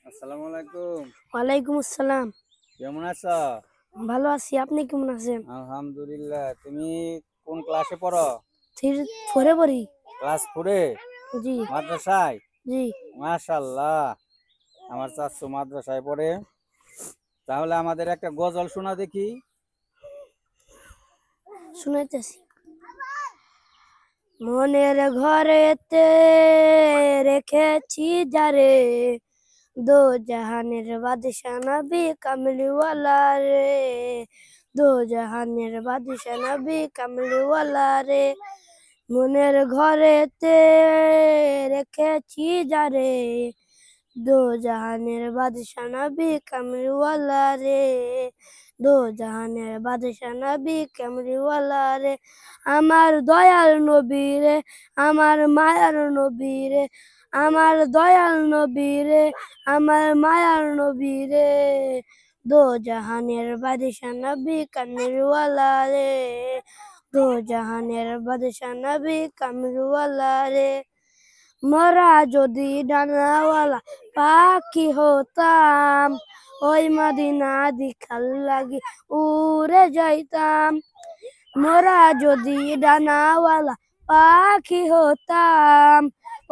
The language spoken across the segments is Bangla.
আসসালামু আলাইকুম। ওয়ালাইকুম আসসালাম। কেমন আছো? ভালো আছি, আপনি কেমন আছেন? আলহামদুলিল্লাহ। তুমি কোন ক্লাসে পড়ো? থ্রি ফোরে পড়ি। ক্লাস 4-এ? জি। মাদ্রাসায়? জি। মাশাআল্লাহ। আমার চাচ্চু মাদ্রাসায় পড়ে। তাহলে আমাদের একটা গজল শোনা দেখি। শুনাইতেছি। মনের ঘরেতে রেখেছি যারে, দো জাহানের বাদশা নবী কামলিওয়ালা রে, দো জাহানের বাদশা নবী কামলিওয়ালা রে। মনের ঘরেতে রেখেছি যারে, দো জাহানের বাদশা নবী কামলিওয়ালা রে, দো জাহানের বাদশা নবী কামলিওয়ালা রে। আমার দয়াল নবী রে, আমার মায়ার নবী রে, আমার দয়াল নবী রে, আমার মায়ার নবী রে, দো জাহানের বাদশা নবী কামলিওয়ালা রে, দো জাহানের বাদশা নবী কামলিওয়ালা রে। মরা যদি ডানাওয়ালা পাখি হতাম, ওই মদিনা দেখার লাগি উড়ে যাইতাম। মোরা যদি ডানাওয়ালা পাখি হতাম,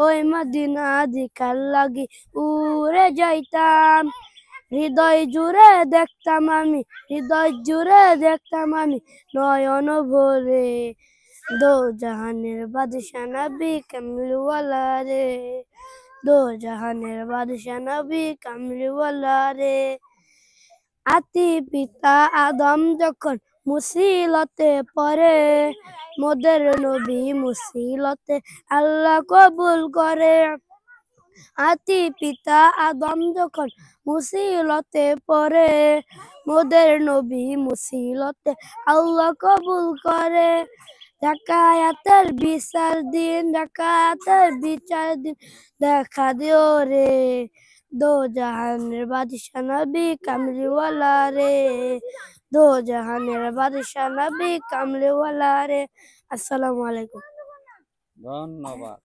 ওই মদিনা দেখার লাগি উড়ে যাইতাম। হৃদয় জুড়ে দেখতাম আমি, হৃদয় জুড়ে দেখতাম আমি নয়ন ভরে, দো জাহানের বাদশা নবী কামলিওয়ালা রে, দো জাহানের বাদশা নবী কামলিওয়ালা রে। আতি পিতা আদম যখন মুসিলতে পড়ে, মোদের নবী মুসিলতে আল্লাহ কবুল করে। আতি পিতা আদম যখন মুসিলতে পড়ে, মোদের নবী মুসিলতে আল্লাহ কবুল করে। ডাকায়াতের বিচার দিন, ডাকায়াতের বিচার দিন দেখা দিও রে, দো জাহানের বাদশা নবী কামলিওয়ালা রে, দো জাহানের বাদশা নবী কামলিওয়ালা রে। আসসালামু আলাইকুম। ধন্যবাদ।